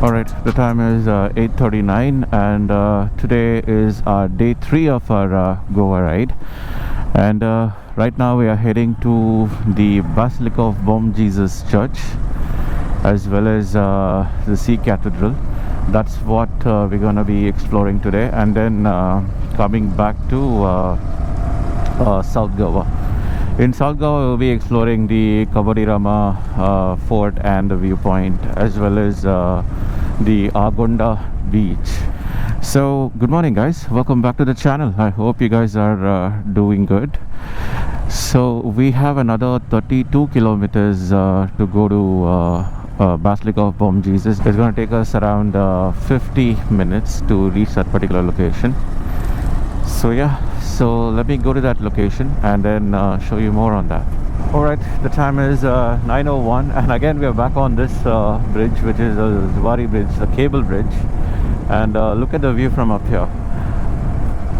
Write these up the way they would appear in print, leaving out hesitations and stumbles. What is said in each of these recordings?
Alright, the time is 8:39 and today is day 3 of our Goa ride, and right now we are heading to the Basilica of Bom Jesus Church as well as the Sea Cathedral. That's what we're gonna be exploring today, and then coming back to South Goa. In South Goa, we'll be exploring the Kabadirama fort and the viewpoint, as well as the Agonda beach. So good morning guys, welcome back to the channel. I hope you guys are doing good. So we have another 32 kilometers to go to Basilica of Bom Jesus. It's going to take us around 50 minutes to reach that particular location. So yeah, so let me go to that location and then show you more on that. Alright, the time is 9:01 and again we are back on this bridge, which is a Zuari bridge, the cable bridge, and look at the view from up here.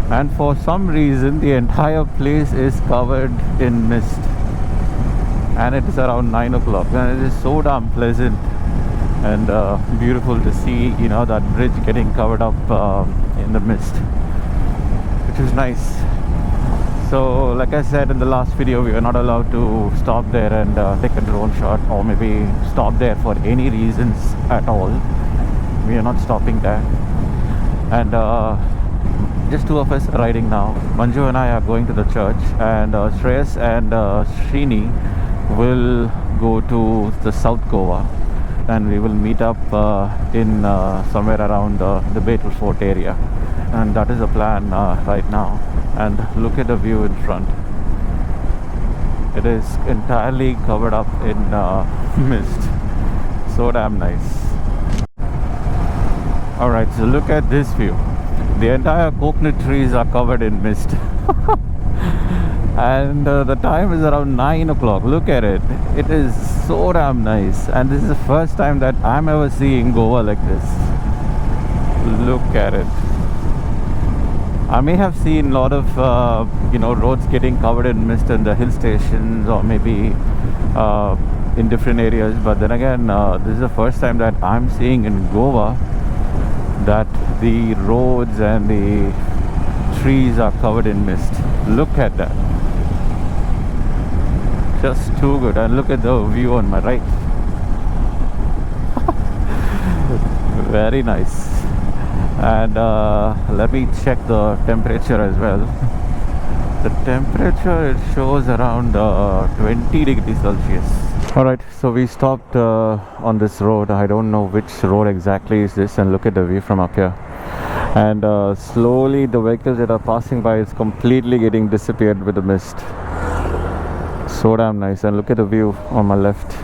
And for some reason the entire place is covered in mist, and it is around 9 o'clock, and it is so damn pleasant and beautiful to see, you know, that bridge getting covered up in the mist, which is nice. So like I said in the last video, we are not allowed to stop there and take a drone shot, or maybe stop there for any reasons at all. We are not stopping there, and just two of us riding now. Manju and I are going to the church, and Shreyas and Srini will go to the South Goa, and we will meet up in somewhere around the Betel Fort area, and that is the plan right now. And look at the view in front. It is entirely covered up in mist. So damn nice. Alright, so look at this view. The entire coconut trees are covered in mist. And the time is around 9 o'clock. Look at it. It is so damn nice. And this is the first time that I'm ever seeing Goa like this. Look at it. I may have seen a lot of roads getting covered in mist in the hill stations, or maybe in different areas, but then again this is the first time that I'm seeing in Goa that the roads and the trees are covered in mist. Look at that. Just too good. And look at the view on my right. Very nice. And let me check the temperature as well. The temperature, it shows around 20 degrees Celsius. Alright, so we stopped on this road. I don't know which road exactly is this, and look at the view from up here. And slowly the vehicles that are passing by is completely getting disappeared with the mist. So damn nice. And look at the view on my left.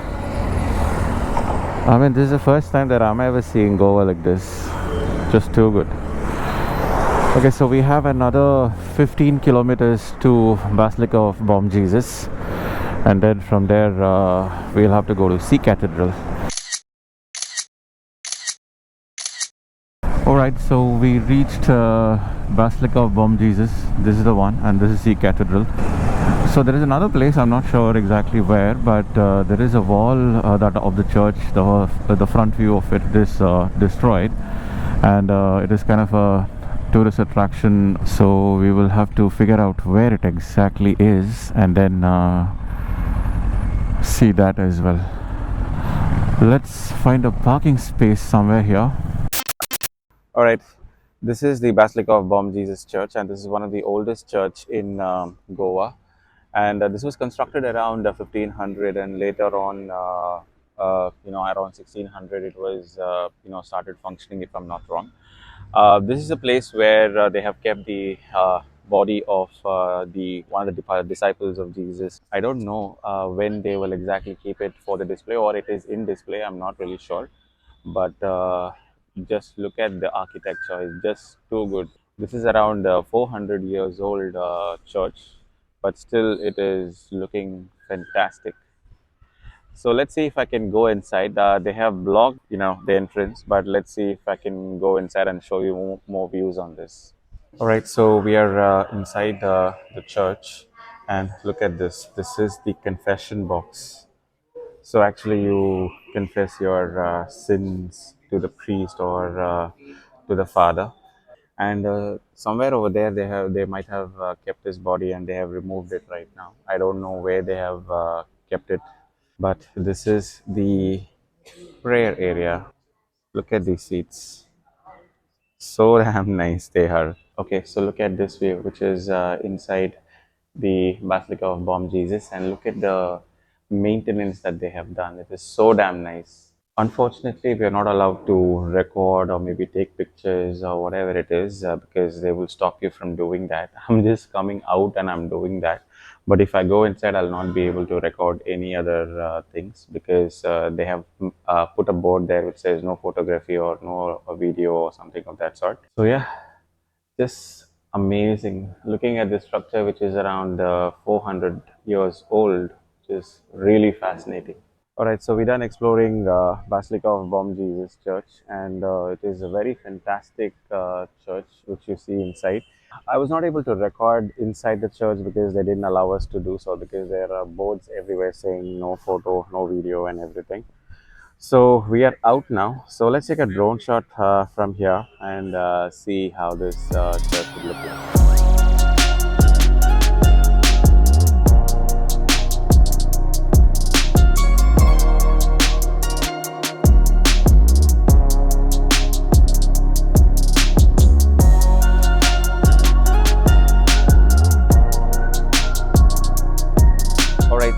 I mean, this is the first time that I'm ever seeing Goa like this. Just too good. Okay, so we have another 15 kilometers to Basilica of Bom Jesus, and then from there we'll have to go to Sea Cathedral. Alright, so we reached Basilica of Bom Jesus. This is the one, and this is Sea Cathedral. So there is another place, I'm not sure exactly where, but there is a wall that of the church, the front view of it is destroyed, and it is kind of a tourist attraction, so we will have to figure out where it exactly is and then see that as well. Let's find a parking space somewhere here. Alright, this is the Basilica of Bom Jesus Church, and this is one of the oldest church in Goa, and this was constructed around 1500, and later on around 1600 it was started functioning, if I'm not wrong. This is a place where they have kept the body of one of the disciples of Jesus. I don't know when they will exactly keep it for the display, or it is in display. I'm not really sure, but just look at the architecture. It's just too good. This is around 400 years old church, but still it is looking fantastic. So let's see if I can go inside. They have blocked, the entrance, but let's see if I can go inside and show you more views on this. All right, so we are inside the church, and look at this. This is the confession box. So actually you confess your sins to the priest or to the father. And somewhere over there they might have kept his body, and they have removed it right now. I don't know where they have kept it, but this is the prayer area. Look at these seats, so damn nice they are. Okay, so look at this view, which is inside the Basilica of Bom Jesus, and look at the maintenance that they have done. It is so damn nice. Unfortunately, we are not allowed to record or maybe take pictures or whatever it is, because they will stop you from doing that. I'm just coming out and I'm doing that. But if I go inside, I'll not be able to record any other things, because they have put a board there which says no photography or no video or something of that sort. So yeah, just amazing. Looking at this structure, which is around 400 years old, which is really fascinating. Alright, so we're done exploring Basilica of Bom Jesus Church, and it is a very fantastic church which you see inside. I was not able to record inside the church because they didn't allow us to do so, because there are boards everywhere saying no photo, no video and everything. So we are out now. So let's take a drone shot from here and see how this church would look like.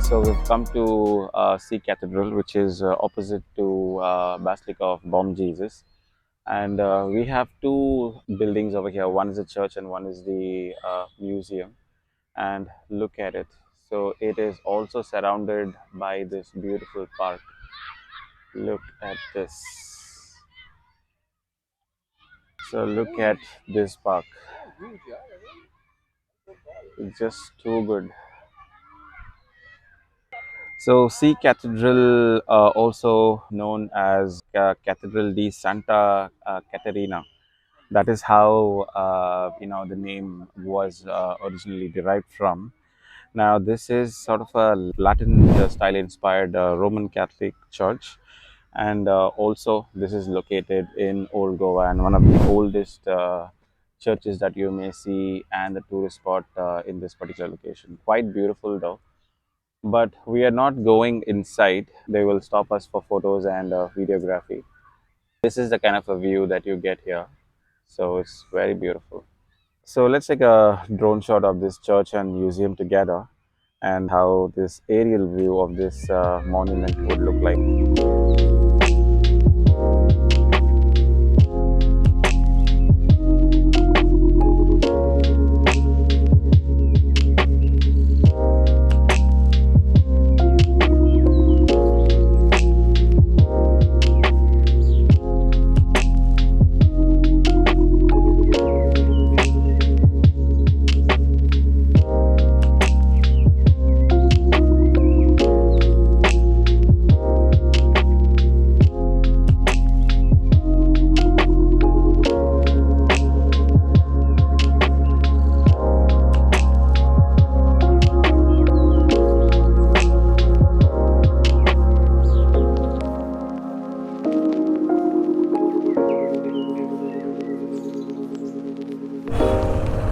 So we've come to see Cathedral, which is opposite to Basilica of Bom Jesus, and we have two buildings over here. One is a church and one is the museum. And look at it. So it is also surrounded by this beautiful park. Look at this. So look at this park. It's just too good. So, see Cathedral, also known as Cathedral di Santa Caterina. That is how the name was originally derived from. Now, this is sort of a Latin style inspired Roman Catholic church, and also this is located in Old Goa, and one of the oldest churches that you may see, and the tourist spot in this particular location. Quite beautiful though. But we are not going inside. They will stop us for photos and videography. This is the kind of a view that you get here, so it's very beautiful. So let's take a drone shot of this church and museum together, and how this aerial view of this monument would look like.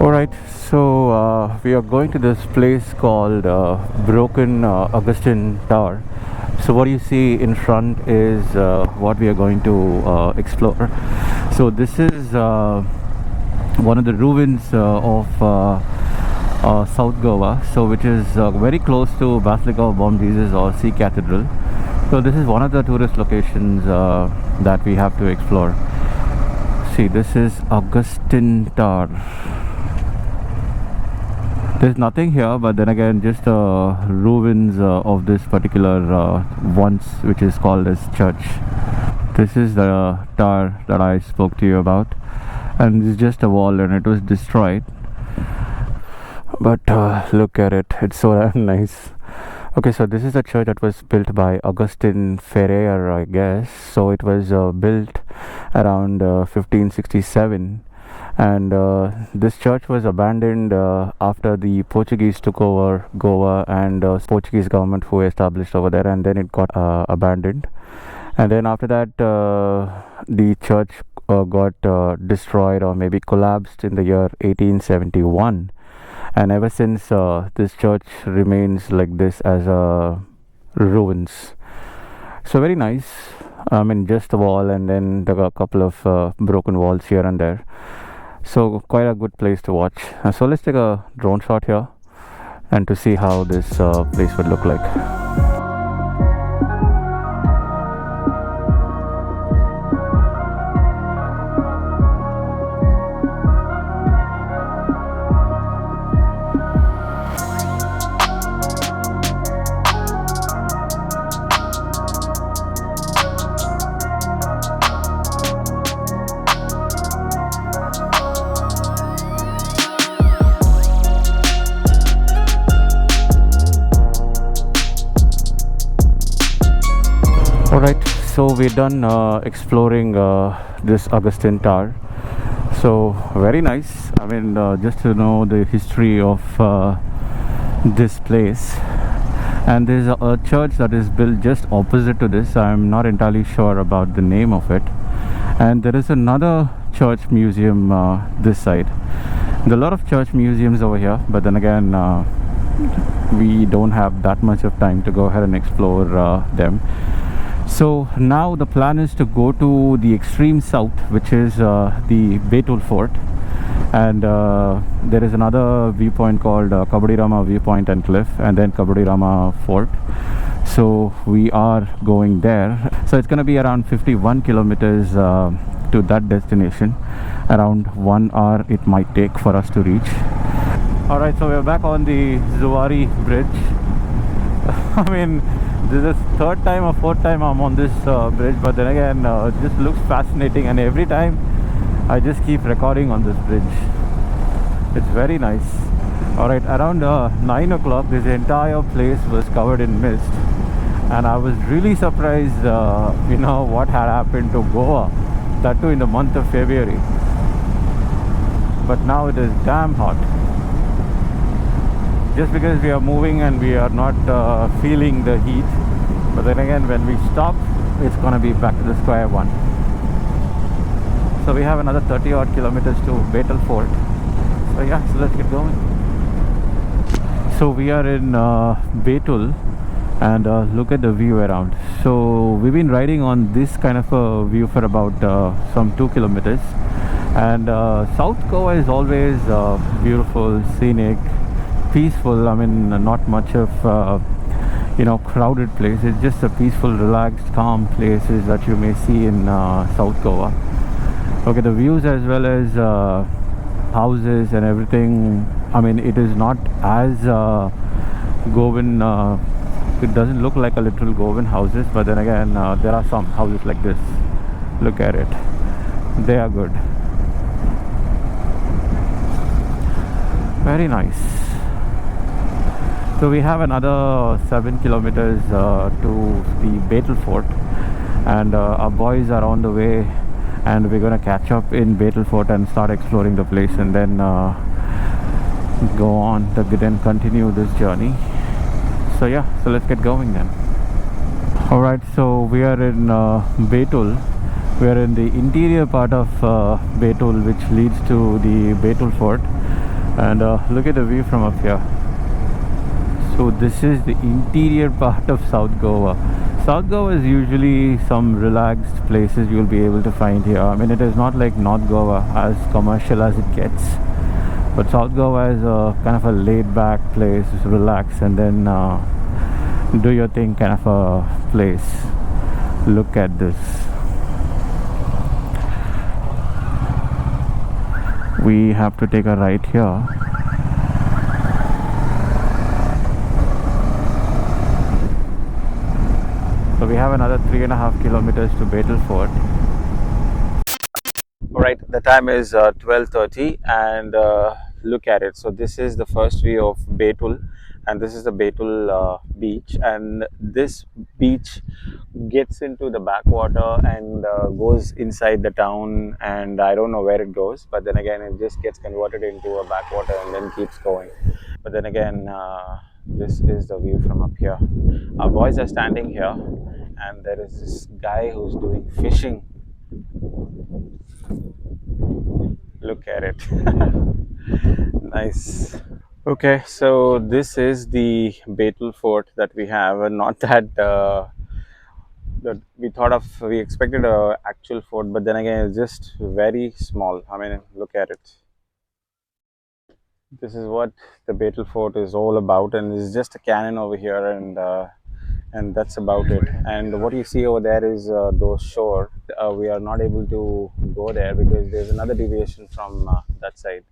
Alright, so we are going to this place called Broken Augustine Tower. So what you see in front is what we are going to explore. So this is one of the ruins of South Goa, so which is very close to Basilica of Bom Jesus or Sea Cathedral. So this is one of the tourist locations that we have to explore. See, this is Augustine Tower. There's nothing here, but then again, just ruins of this particular once, which is called as church. This is the tower that I spoke to you about, and this is just a wall, and it was destroyed. But look at it; it's so nice. Okay, so this is a church that was built by Augustine Ferrer, I guess. So it was built around 1567. And this church was abandoned after the Portuguese took over Goa, and Portuguese government who established over there, and then it got abandoned. And then after that, the church got destroyed or maybe collapsed in the year 1871, and ever since this church remains like this as a ruins. So very nice. I mean, just the wall, and then there are a couple of broken walls here and there. So quite a good place to watch. So let's take a drone shot here and to see how this place would look like. Alright, so we're done exploring this Augustine Tower. So very nice. I mean, just to know the history of this place. And there's a church that is built just opposite to this. I'm not entirely sure about the name of it. And there is another church museum this side. There are a lot of church museums over here, but then again, we don't have that much of time to go ahead and explore them. So now the plan is to go to the extreme south, which is the Betul Fort, and there is another viewpoint called Kabadirama Viewpoint and Cliff, and then Kabadirama Fort. So we are going there. So it's going to be around 51 kilometers to that destination. Around 1 hour it might take for us to reach. Alright, so we're back on the Zuari bridge. I mean, this is third time or fourth time I'm on this bridge, but then again, it just looks fascinating, and every time I just keep recording on this bridge. It's very nice. Alright, around 9 o'clock this entire place was covered in mist, and I was really surprised you know what had happened to Goa, that too in the month of February. But now it is damn hot. Just because we are moving and we are not feeling the heat, but then again when we stop it's gonna be back to the square one. So we have another 30 odd kilometers to Betul Fort. So yeah, so let's get going. So we are in Betul, and look at the view around. So we've been riding on this kind of a view for about some 2 kilometers, and South Goa is always beautiful, scenic, peaceful. I mean, not much of you know, crowded place. It's just a peaceful, relaxed, calm places that you may see in South Goa. Okay, the views as well as houses and everything, I mean, it is not as Goan, it doesn't look like a literal Goan houses, but then again there are some houses like this. Look at it, they are good, very nice. So we have another 7 kilometers to the Betul Fort, and our boys are on the way, and we're gonna catch up in Betul Fort and start exploring the place, and then go on to then continue this journey. So yeah, so let's get going then. Alright, so we are in Betul. We are in the interior part of Betul, which leads to the Betul Fort, and look at the view from up here. So this is the interior part of South Goa. South Goa is usually some relaxed places you'll be able to find here. I mean, it is not like North Goa, as commercial as it gets, but South Goa is a kind of a laid back place, relax and then do your thing kind of a place. Look at this. We have to take a right here. So we have another 3.5 kilometers to Betul Fort. Alright, the time is 12:30, and look at it. So this is the first view of Betul, and this is the Betul beach, and this beach gets into the backwater and goes inside the town, and I don't know where it goes, but then again it just gets converted into a backwater and then keeps going. But then again this is the view from up here. Our boys are standing here, and there is this guy who's doing fishing. Look at it. Nice. Okay, so this is the Betel Fort that we have, and not that that we expected a actual fort, but then again, it's just very small. I mean, look at it. This is what the Betel Fort is all about, and it's just a cannon over here, and that's about it. And what you see over there is those shore. We are not able to go there because there's another deviation from that side.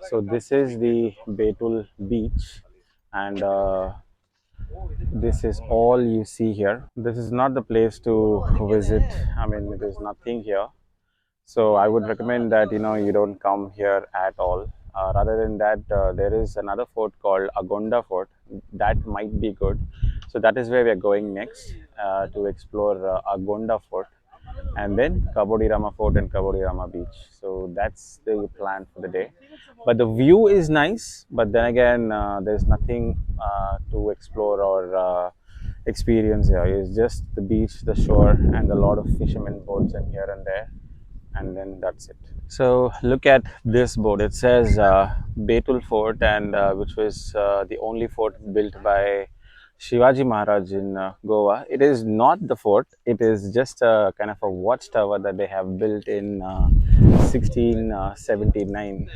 So this is the Betul beach, and this is all you see here. This is not the place to visit. I mean, there's nothing here. So I would recommend that you don't come here at all. Rather than that, there is another fort called Agonda Fort. That might be good. So that is where we are going next to explore Agonda Fort, and then Kabodirama Fort and Kabodirama Beach. So that's the plan for the day. But the view is nice. But then again, there's nothing to explore or experience here. It's just the beach, the shore, and a lot of fishermen boats in here and there, and then that's it. So look at this board. It says Betul Fort, and which was the only fort built by Shivaji Maharaj in Goa. It is not the fort. It is just a kind of a watchtower that they have built in 1679,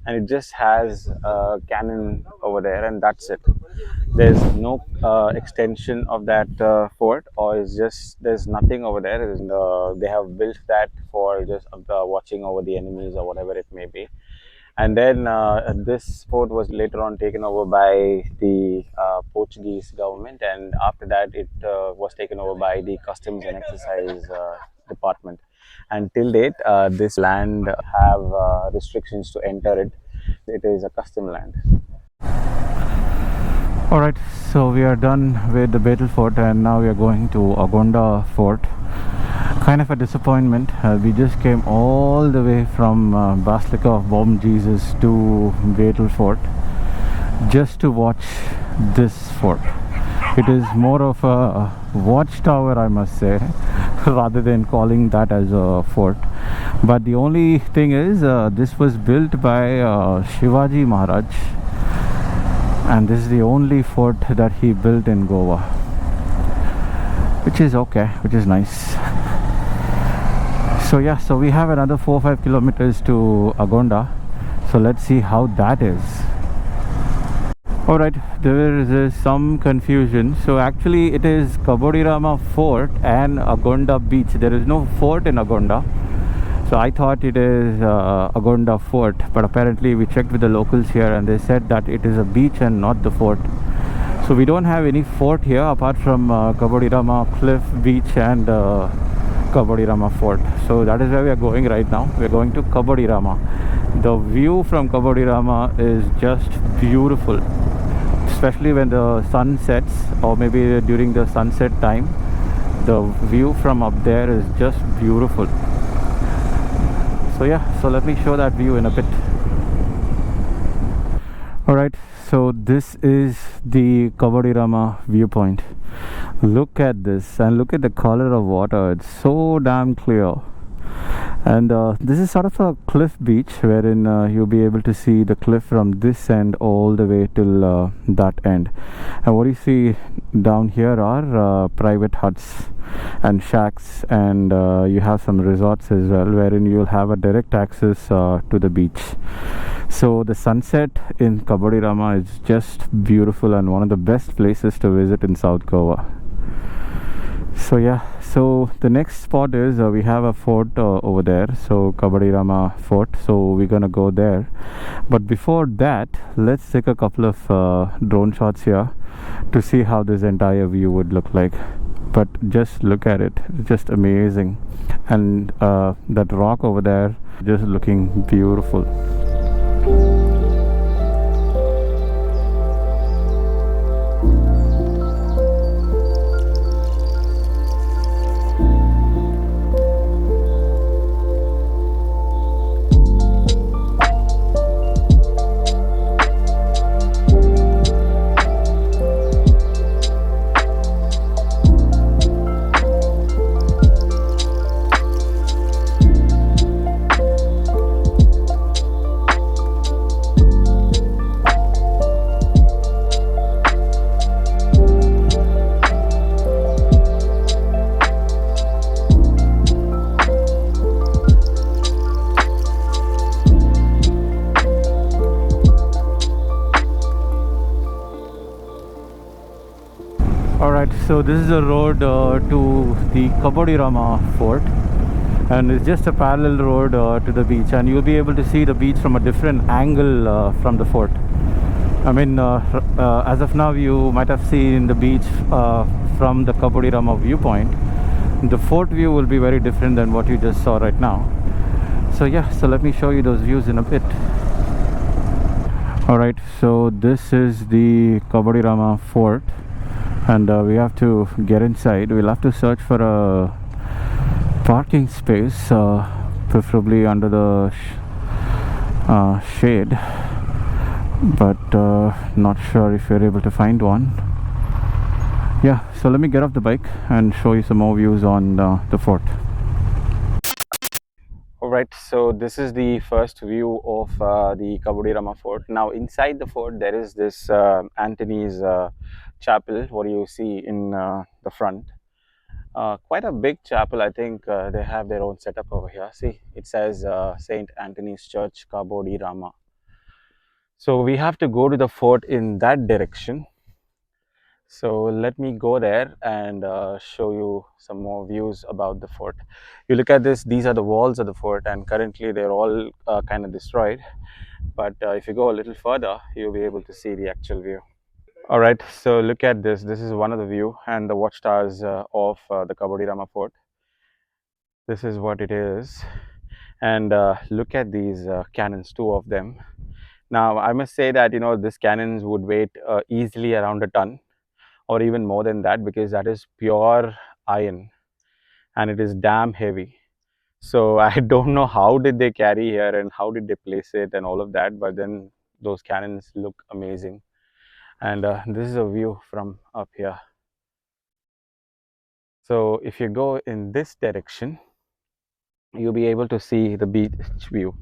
and it just has a cannon over there, and that's it. There's no extension of that fort, or it's just there's nothing over there. They have built that for just watching over the enemies or whatever it may be. And then this fort was later on taken over by the Portuguese government, and after that it was taken over by the Customs and Excise Department. And till date, this land have restrictions to enter it. It is a custom land. Alright, so we are done with the Betel Fort, and now we are going to Agonda Fort. Kind of a disappointment. We just came all the way from Basilica of Bom Jesus to Betel Fort just to watch this fort. It is more of a watchtower, I must say, rather than calling that as a fort. But the only thing is, this was built by Shivaji Maharaj, and this is the only fort that he built in Goa, which is okay, which is nice. So yeah, so we have another 4-5 kilometers to Agonda, so let's see how that is. Alright, there is some confusion. So actually it is Kabodirama Fort and Agonda Beach. There is no fort in Agonda. So I thought it is Agonda Fort, but apparently we checked with the locals here and they said that it is a beach and not the fort. So we don't have any fort here apart from Kabodirama Cliff Beach and Kabodirama Fort. So that is where we are going right now. We are going to Kabodirama. The view from Kabodirama is just beautiful, especially when the sun sets, or maybe during the sunset time. The view from up there is just beautiful. So yeah, so let me show that view in a bit. Alright, so this is the Kabodirama viewpoint. Look at this, and look at the color of water. It's so damn clear. And this is sort of a cliff beach wherein you'll be able to see the cliff from this end all the way till that end. And what you see down here are private huts and shacks, and you have some resorts as well wherein you'll have a direct access to the beach. So the sunset in Kabodirama is just beautiful and one of the best places to visit in South Goa. So yeah, so the next spot is we have a fort over there, so Kabodirama Fort, so we're gonna go there. But before that, let's take a couple of drone shots here to see how this entire view would look like. But just look at it, it's just amazing. And that rock over there just looking beautiful. So this is a road to the Kabodirama Fort, and it's just a parallel road to the beach, and you'll be able to see the beach from a different angle from the fort. I mean, as of now, you might have seen the beach from the Kabodirama viewpoint. The fort view will be very different than what you just saw right now. So yeah, so let me show you those views in a bit. Alright, so this is the Kabodirama Fort, and we have to get inside. We'll have to search for a parking space, preferably under the shade, but not sure if you're able to find one. Yeah, so let me get off the bike and show you some more views on the fort. Alright, so this is the first view of the Kabodirama Fort. Now inside the fort there is this Anthony's chapel, what you see in the front. Quite a big chapel. I think they have their own setup over here. See, it says Saint Anthony's Church, Kabodirama. So we have to go to the fort in that direction. So let me go there and show you some more views about the fort. You look at this, these are the walls of the fort, and currently they're all kind of destroyed. But if you go a little further, you'll be able to see the actual view. All right, so look at this. This is one of the view and the watchtowers of the Kabodirama Fort. This is what it is. And look at these cannons, two of them. Now, I must say that, you know, these cannons would weigh easily around a ton, or even more than that, because that is pure iron and it is damn heavy. So I don't know how did they carry here and how did they place it and all of that, but then those cannons look amazing. And this is a view from up here. So if you go in this direction, you'll be able to see the beach view.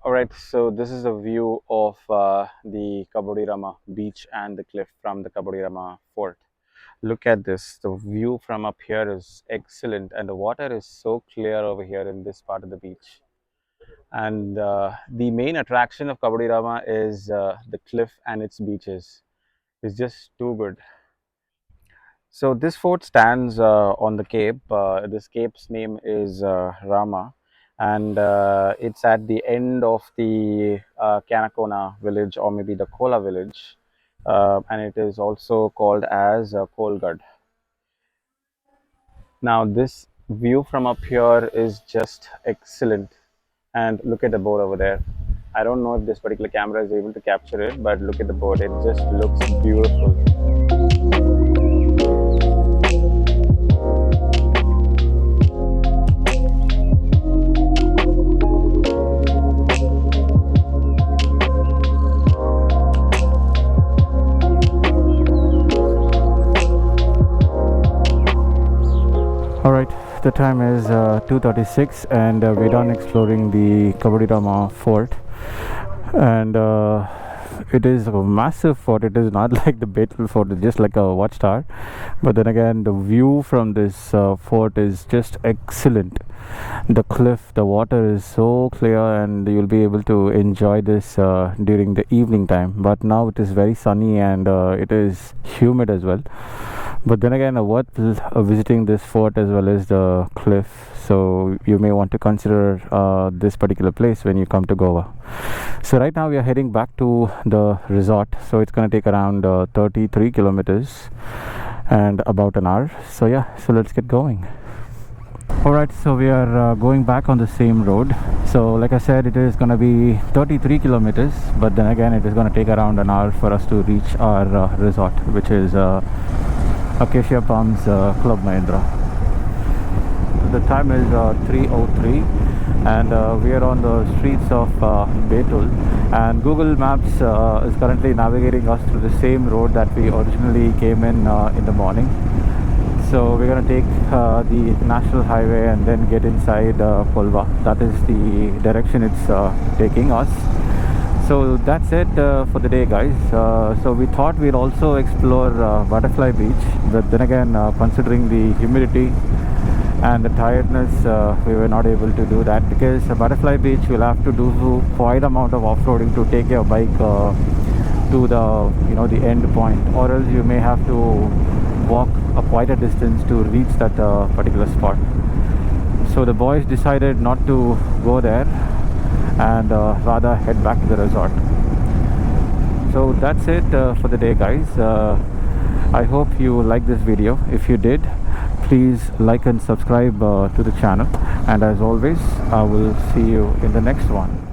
Alright, so this is a view of the Kabodirama beach and the cliff from the Kabodirama fort. Look at this. The view from up here is excellent, and the water is so clear over here in this part of the beach. And the main attraction of Kabodirama is the cliff and its beaches. It's just too good. So this fort stands on the cape. This cape's name is Rama, and it's at the end of the Kanakona village, or maybe the Kola village, and it is also called as Kolgad. Now this view from up here is just excellent, and look at the boat over there. I don't know if this particular camera is able to capture it, but look at the boat. It just looks beautiful. Alright, the time is 2:36 and we're done exploring the Kabodirama fort, and it is a massive fort. It is not like the Betel fort, it's just like a watchtower, but then again the view from this fort is just excellent. The cliff, the water is so clear, and you'll be able to enjoy this during the evening time, but now it is very sunny and it is humid as well. But then again, worth visiting this fort as well as the cliff, so you may want to consider this particular place when you come to Goa. So right now we are heading back to the resort, so it's going to take around 33 kilometers and about an hour. So yeah, so let's get going. Alright, so we are going back on the same road. So like I said, it is going to be 33 kilometers, but then again it is going to take around an hour for us to reach our resort, which is Acacia Palms Club Mahindra. The time is 3:03 and we are on the streets of Betul, and Google Maps is currently navigating us through the same road that we originally came in the morning. So we're going to take the national highway and then get inside Polva. That is the direction it's taking us. So that's it for the day, guys. So we thought we'd also explore Butterfly Beach, but then again, considering the humidity and the tiredness, we were not able to do that, because Butterfly Beach will have to do quite amount of off-roading to take your bike to the the end point, or else you may have to walk quite a distance to reach that particular spot. So the boys decided not to go there and rather head back to the resort. So that's it for the day, guys. I hope you liked this video. If you did, please like and subscribe to the channel, and as always, I will see you in the next one.